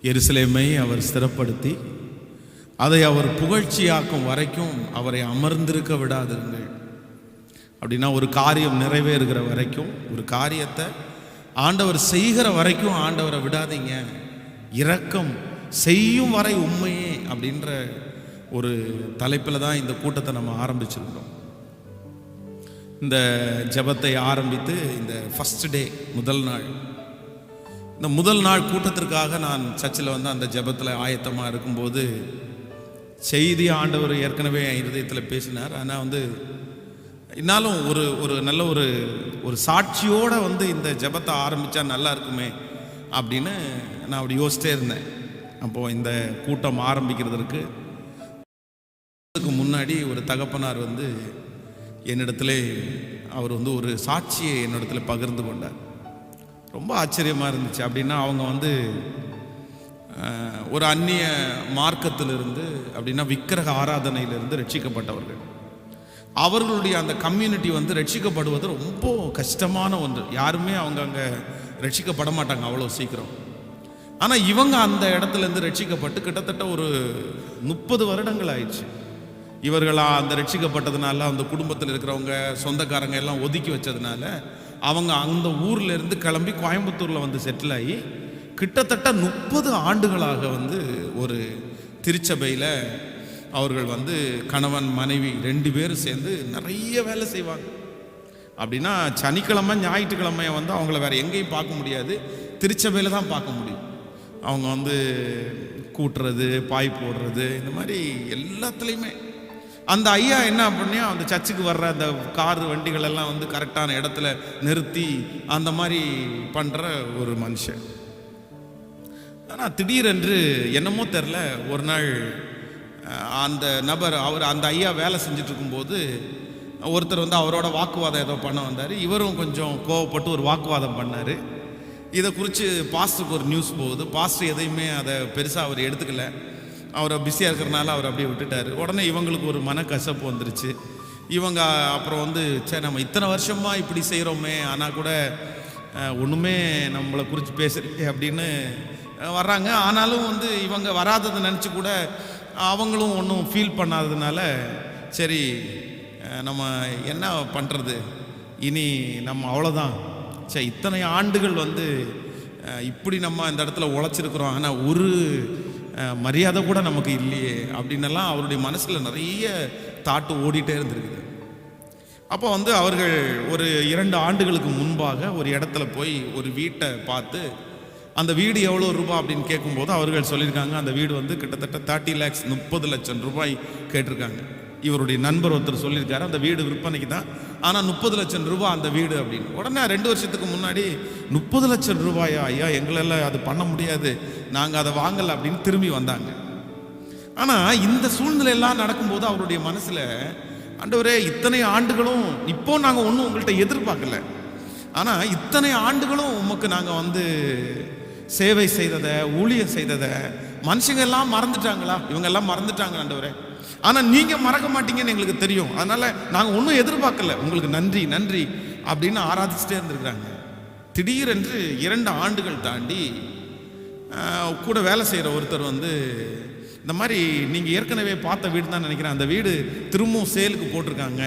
எருசலேமை அவர் ஸ்திரப்படுத்தி அதை அவர் புகழ்ச்சியாக்கும் வரைக்கும் அவரை அமர்ந்திருக்க விடாதிருங்கள். அப்படின்னா ஒரு காரியம் நிறைவேறுகிற வரைக்கும், ஒரு காரியத்தை ஆண்டவர் செய்கிற வரைக்கும் ஆண்டவரை விடாதீங்க. இரக்கம் செய்யும் வரை உண்மையே அப்படின்ற ஒரு தலைப்பில் தான் இந்த கூட்டத்தை நம்ம ஆரம்பிச்சிருக்கிறோம். இந்த ஜெபத்தை ஆரம்பித்து இந்த ஃபர்ஸ்ட் டே, முதல் நாள், இந்த முதல் நாள் கூட்டத்திற்காக நான் சர்ச்சில் வந்து அந்த ஜெபத்தில் ஆயத்தமாக இருக்கும்போது செய்தி ஆண்டவர் ஏற்கனவே என் இருதயத்தில் பேசினார். ஆனால் வந்து என்னாலும் ஒரு நல்ல ஒரு சாட்சியோடு வந்து இந்த ஜெபத்தை ஆரம்பித்தா நல்லா இருக்குமே அப்படின்னு நான் அப்படி யோசிச்சிட்டே இருந்தேன். அப்போது இந்த கூட்டம் ஆரம்பிக்கிறதுக்கு முன்னாடி ஒரு தகப்பனார் வந்து என்னிடத்துல அவர் வந்து ஒரு சாட்சியை என்னிடத்துல பகிர்ந்து கொண்டார். ரொம்ப ஆச்சரியமாக இருந்துச்சு. அப்படின்னா அவங்க வந்து ஒரு அந்நிய மார்க்கத்திலிருந்து, அப்படின்னா விக்கிரக ஆராதனையிலிருந்து ரட்சிக்கப்பட்டவர்கள். அவர்களுடைய அந்த கம்யூனிட்டி வந்து ரட்சிக்கப்படுவது ரொம்ப கஷ்டமான ஒன்று. யாருமே அவங்க அங்கே ரட்சிக்கப்பட மாட்டாங்க அவ்வளோ சீக்கிரம். ஆனால் இவங்க அந்த இடத்துலேருந்து ரட்சிக்கப்பட்டு கிட்டத்தட்ட ஒரு 30 வருடங்கள் ஆயிடுச்சு. இவர்களாக அந்த ரட்சிக்கப்பட்டதுனால அந்த குடும்பத்தில் இருக்கிறவங்க சொந்தக்காரங்க எல்லாம் ஒதுக்கி வச்சதுனால அவங்க அந்த ஊரில் இருந்து கிளம்பி கோயம்புத்தூரில் வந்து செட்டில் ஆகி கிட்டத்தட்ட 30 ஆண்டுகளாக வந்து ஒரு திருச்சபையில் அவர்கள் வந்து கணவன் மனைவி 2 பேரும் சேர்ந்து நிறைய வேலை செய்வாங்க. அப்படின்னா சனிக்கிழமை ஞாயிற்றுக்கிழமையை வந்து அவங்கள வேறு எங்கேயும் பார்க்க முடியாது, திருச்சபையில் தான் பார்க்க முடியும். அவங்க வந்து கூட்டுறது, பாய் போடுறது, இந்த மாதிரி எல்லாத்துலேயுமே அந்த ஐயா என்ன பண்ணியா அந்த சர்ச்சுக்கு வர்ற அந்த கார் வண்டிகள் எல்லாம் வந்து கரெக்டான இடத்துல நிறுத்தி அந்த மாதிரி பண்ணுற ஒரு மனுஷன். ஆனால் திடீரென்று என்னமோ தெரில, ஒரு நாள் அந்த நபர் அந்த ஐயா வேலை செஞ்சுட்டு இருக்கும்போது ஒருத்தர் வந்து அவரோட வாக்குவாதம் ஏதோ பண்ண வந்தார். இவரும் கொஞ்சம் கோவப்பட்டு ஒரு வாக்குவாதம் பண்ணார். இதை குறித்து பாஸ்டருக்கு ஒரு நியூஸ் போகுது. பாஸ்டர் எதையுமே அதை பெருசாக அவர் எடுத்துக்கல. அவரை பிஸியாக இருக்கிறனால அவர் அப்படியே விட்டுட்டார். உடனே இவங்களுக்கு ஒரு மனக்கசப்பு வந்துருச்சு. இவங்க அப்புறம் வந்து சரி நம்ம இத்தனை வருஷமாக இப்படி செய்கிறோமே, ஆனால் கூட ஒன்றுமே நம்மளை குறித்து பேசுகிறே அப்படின்னு வர்றாங்க. ஆனாலும் வந்து இவங்க வராததை நினச்சி கூட அவங்களும் ஒன்றும் ஃபீல் பண்ணாததுனால சரி நம்ம என்ன பண்ணுறது, இனி நம்ம அவ்வளோதான், சரி இத்தனை ஆண்டுகள் வந்து இப்படி நம்ம இந்த இடத்துல உழைச்சிருக்கிறோம், ஆனால் ஒரு மரியாதை கூட நமக்கு இல்லையே அப்படின்னெல்லாம் அவருடைய மனசில் நிறைய தாட்டு ஓடிட்டே இருந்திருக்குது. அப்போ வந்து அவர்கள் ஒரு 2 ஆண்டுகளுக்கு முன்பாக ஒரு இடத்துல போய் ஒரு வீட்டை பார்த்து அந்த வீடு எவ்வளோ ரூபாய் அப்படின்னு கேட்கும்போது அவர்கள் சொல்லியிருக்காங்க அந்த வீடு வந்து கிட்டத்தட்ட 30 lakhs 30 லட்சம் ரூபாய் கேட்டிருக்காங்க. இவருடைய நண்பர் ஒருத்தர் சொல்லியிருக்காரு அந்த வீடு விற்பனைக்கு தான், ஆனால் 30 லட்சம் ரூபாய் அந்த வீடு அப்படின்னு. உடனே 2 வருஷத்துக்கு முன்னாடி 30 லட்சம் ரூபாயா ஐயா, எங்களெல்லாம் அது பண்ண முடியாது, நாங்கள் அதை வாங்கலை அப்படின்னு திரும்பி வந்தாங்க. ஆனால் இந்த சூழ்நிலையெல்லாம் நடக்கும்போது அவருடைய மனசில் ஆண்டவரே இத்தனை ஆண்டுகளும் இப்போ நாங்கள் ஒன்றும் உங்கள்கிட்ட எதிர்பார்க்கல, ஆனால் இத்தனை ஆண்டுகளும் உமக்கு நாங்கள் வந்து சேவை செய்ததை, ஊழியம் செய்ததை மனுஷங்க எல்லாம் மறந்துட்டாங்களா, இவங்கெல்லாம் மறந்துட்டாங்க ஆண்டவரே, ஆனால் நீங்கள் மறக்க மாட்டீங்கன்னு எங்களுக்கு தெரியும், அதனால் நாங்கள் ஒன்றும் எதிர்பார்க்கல, உங்களுக்கு நன்றி நன்றி அப்படின்னு ஆராதிச்சுட்டே இருந்திருக்கிறாங்க. திடீரென்று 2 ஆண்டுகள் தாண்டி கூட வேலை செய்கிற ஒருத்தர் வந்து இந்த மாதிரி நீங்கள் ஏற்கனவே பார்த்த வீடு தான் நினைக்கிறேன், அந்த வீடு திரும்பவும் சேலுக்கு போட்டிருக்காங்க,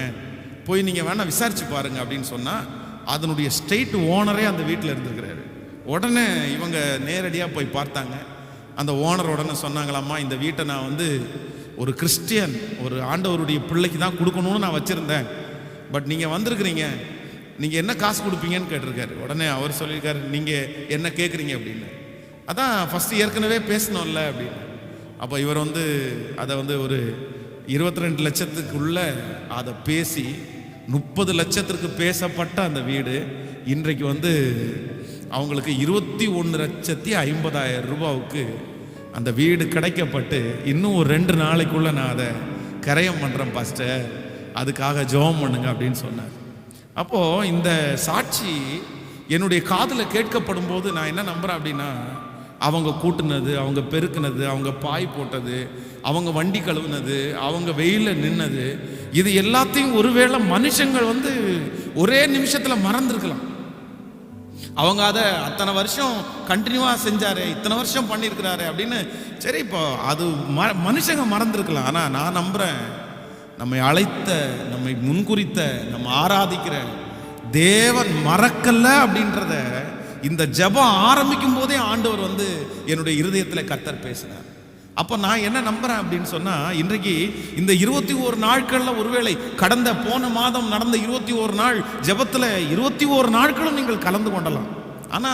போய் நீங்கள் வேணால் விசாரிச்சு பாருங்க அப்படின்னு சொன்னால் அதனுடைய ஸ்டேட் ஓனரே அந்த வீட்டில் இருந்திருக்கிறாரு. உடனே இவங்க நேரடியாக போய் பார்த்தாங்க. அந்த ஓனர் உடனே சொன்னாங்களாம்மா, இந்த வீட்டை நான் வந்து ஒரு கிறிஸ்டியன், ஒரு ஆண்டவருடைய பிள்ளைக்கு தான் கொடுக்கணும்னு நான் வச்சுருந்தேன், பட் நீங்கள் வந்திருக்கிறீங்க, நீங்கள் என்ன காசு கொடுப்பீங்கன்னு கேட்டிருக்காரு. உடனே அவர் சொல்லியிருக்காரு நீங்கள் என்ன கேட்குறீங்க அப்படின்னு. அதான் ஃபஸ்ட்டு ஏற்கனவே பேசணும்ல அப்படின்னு. அப்போ இவர் வந்து அதை வந்து ஒரு 22 லட்சத்துக்குள்ளே அதை பேசி 30 லட்சத்திற்கு பேசப்பட்ட அந்த வீடு இன்றைக்கு வந்து அவங்களுக்கு 21,50,000 ரூபாவுக்கு அந்த வீடு கிடைக்கப்பட்டு இன்னும் ஒரு 2 நாளைக்குள்ளே நான் அதை கரையம் பண்ணுறேன் பாஸ்டர், அதுக்காக ஜெபம் பண்ணுங்க அப்படின்னு சொன்னார். அப்போது இந்த சாட்சி என்னுடைய காதில் கேட்கப்படும் போது நான் என்ன நம்புகிறேன் அப்படின்னா, அவங்க கூட்டுனது, அவங்க பெருக்குனது, அவங்க பாய் போட்டது, அவங்க வண்டி கழுவுனது, அவங்க வெயிலில் நின்னது, இது எல்லாத்தையும் ஒருவேளை மனுஷங்கள் வந்து ஒரே நிமிஷத்தில் மறந்துருக்கலாம். அவங்க அதை அத்தனை வருஷம் கண்டினியூவாக செஞ்சாரு, இத்தனை வருஷம் பண்ணியிருக்கிறாரு அப்படின்னு. சரி, இப்போ அது மனுஷங்க மறந்துருக்கலாம். ஆனால் நான் நம்புகிறேன், நம்மை அழைத்த, நம்மை முன்குறித்த, நம்ம ஆராதிக்கிற தேவன் மறக்கல அப்படின்றத இந்த ஜெபம் ஆரம்பிக்கும் போதே ஆண்டவர் வந்து என்னுடைய இருதயத்தில் கர்த்தர் பேசினார். அப்போ நான் என்ன நம்புறேன் அப்படின்னு சொன்னா, இன்றைக்கு இந்த 21 நாட்கள்ல ஒருவேளை கடந்த போன மாதம் நடந்த 21 நாள் ஜெபத்தில் 21 நாட்களும் நீங்கள் கலந்து கொண்டலாம். ஆனா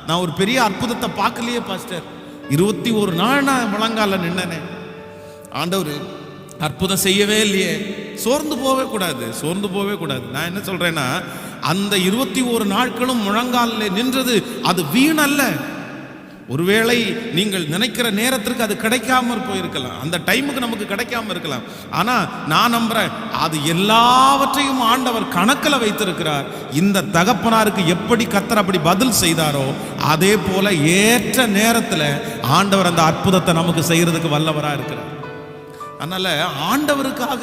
நான் ஒரு பெரிய அற்புதத்தை பார்க்கலையே பாஸ்டர். 21 நாள் நான் முழங்கால நின்னனே, ஆண்டவர் அற்புதம் செய்யவே இல்லையே. சோர்ந்து போவே கூடாது, சோர்ந்து போவே கூடாது. நான் என்ன சொல்றேன்னா, அந்த 21 நாட்களும் முழங்காலில் நின்றது அது வீணல்ல. ஒருவேளை நீங்கள் நினைக்கிற நேரத்திற்கு அது கிடைக்காம போயிருக்கலாம், அந்த டைமுக்கு நமக்கு கிடைக்காம இருக்கலாம். ஆனா நான் நம்புறேன், அது எல்லாவற்றையும் ஆண்டவர் கணக்கில் வைத்திருக்கிறார். இந்த தகப்பனாருக்கு எப்படி கர்த்தர் அப்படி பதில் செய்தாரோ அதே போல ஏற்ற நேரத்தில் ஆண்டவர் அந்த அற்புதத்தை நமக்கு செய்யறதுக்கு வல்லவரா இருக்கிறார். அதனால ஆண்டவருக்காக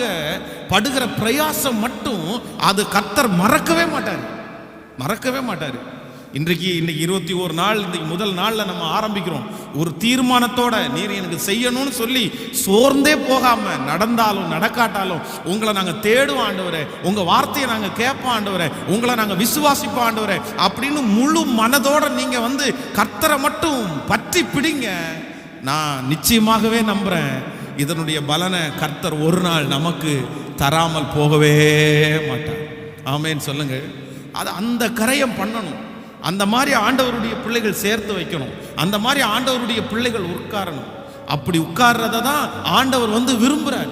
படுகிற பிரயாசம் மட்டும் அது கர்த்தர் மறக்கவே மாட்டார், மறக்கவே மாட்டார். இன்னைக்கு 21 நாள், இன்னைக்கு முதல் நாளில் நம்ம ஆரம்பிக்கிறோம் ஒரு தீர்மானத்தோட, நீர் எனக்கு செய்யணும்னு சொல்லி சோர்ந்தே போகாம, நடந்தாலும் நடக்காட்டாலும் உங்களை நாங்கள் தேடுவோம் ஆண்டவரே, உங்கள் வார்த்தையை நாங்கள் கேட்போம் ஆண்டவரே, உங்களை நாங்கள் விசுவாசிப்போம் ஆண்டவரே அப்படின்னு முழு மனதோட நீங்கள் வந்து கர்த்தரை மட்டும் பற்றி பிடிங்க. நான் நிச்சயமாகவே நம்புகிறேன், இதனுடைய பலனை கர்த்தர் ஒரு நாள் நமக்கு தராமல் போகவே மாட்டார். ஆமேன்னு சொல்லுங்க. அது அந்த கரையம் பண்ணணும். அந்த மாதிரி ஆண்டவருடைய பிள்ளைகள் சேர்த்து வைக்கணும். அந்த மாதிரி ஆண்டவருடைய பிள்ளைகள் உட்காரணும். அப்படி உட்கார்றத தான் ஆண்டவர் வந்து விரும்புகிறார்.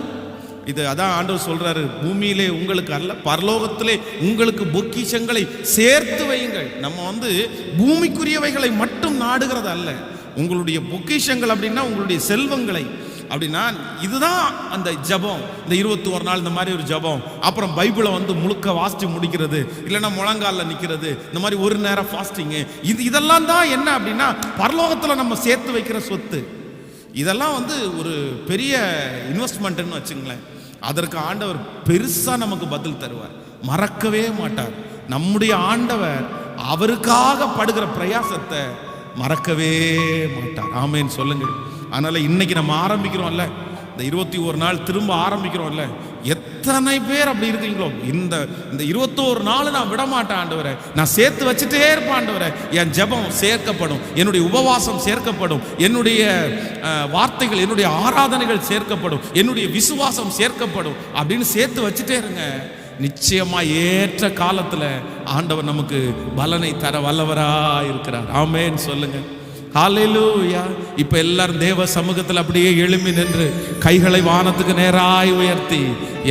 இது அதான் ஆண்டவர் சொல்றாரு, பூமியிலே உங்களுக்கு அல்ல பரலோகத்திலே உங்களுக்கு பொக்கிஷங்களை சேர்த்து வையுங்கள். நம்ம வந்து பூமிக்குரியவைகளை மட்டும் நாடுகிறது அல்ல. உங்களுடைய பொக்கிஷங்கள் அப்படின்னா உங்களுடைய செல்வங்களை அப்படின்னா, இதுதான் அந்த ஜபம். இந்த 21 நாள் இந்த மாதிரி ஒரு ஜபம், அப்புறம் பைபிளை வந்து முழுக்க வாசித்து முடிக்கிறது, இல்லைன்னா முழங்காலில் நிற்கிறது, இந்த மாதிரி ஒரு நேரம் ஃபாஸ்டிங்கு, இதெல்லாம் தான் என்ன அப்படின்னா பரலோகத்தில் நம்ம சேர்த்து வைக்கிற சொத்து. இதெல்லாம் வந்து ஒரு பெரிய இன்வெஸ்ட்மெண்ட்னு வச்சுங்களேன். அதற்கு ஆண்டவர் பெருசாக நமக்கு பதில் தருவார், மறக்கவே மாட்டார். நம்முடைய ஆண்டவர் அவருக்காக படுகிற பிரயாசத்தை மறக்கவே மாட்டார். ஆமேன்னு சொல்லுங்கள். அதனால இன்னைக்கு நம்ம ஆரம்பிக்கிறோம்ல, இந்த 21 நாள் திரும்ப ஆரம்பிக்கிறோம்ல, எத்தனை பேர் அப்படி இருக்கீங்களோ, இந்த 21 நாள் நான் விட மாட்டேன் ஆண்டவரே, நான் சேர்த்து வச்சுட்டே இருப்பேன் ஆண்டவரே, என் ஜெபம் சேர்க்கப்படும், என்னுடைய உபவாசம் சேர்க்கப்படும், என்னுடைய வார்த்தைகள், என்னுடைய ஆராதனைகள் சேர்க்கப்படும், என்னுடைய விசுவாசம் சேர்க்கப்படும் அப்படின்னு சேர்த்து வச்சுட்டே இருங்க. நிச்சயமா ஏற்ற காலத்துல ஆண்டவர் நமக்கு பலனை தர வல்லவரா இருக்கிறார். ஆமென் சொல்லுங்க. ஹல்லேலூயா. இப்ப எல்லாரும் தேவ சமூகத்தில் அப்படியே எழும்பி நின்று கைகளை வானத்துக்கு நேராய் உயர்த்தி,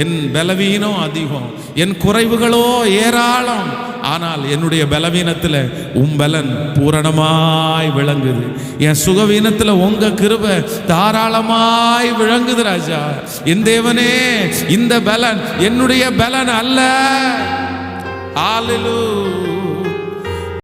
என் பலவீனம் அதிகம், என் குறைவுகளோ ஏராளம், ஆனால் என்னுடைய பலவீனத்தில் உம் பலன் பூரணமாய் விளங்குது, என் சுகவீனத்தில் உங்க கிருபை தாராளமாய் விளங்குது ராஜா. என் தேவனே, இந்த பலன் என்னுடைய பலன் அல்ல. ஹல்லேலூயா.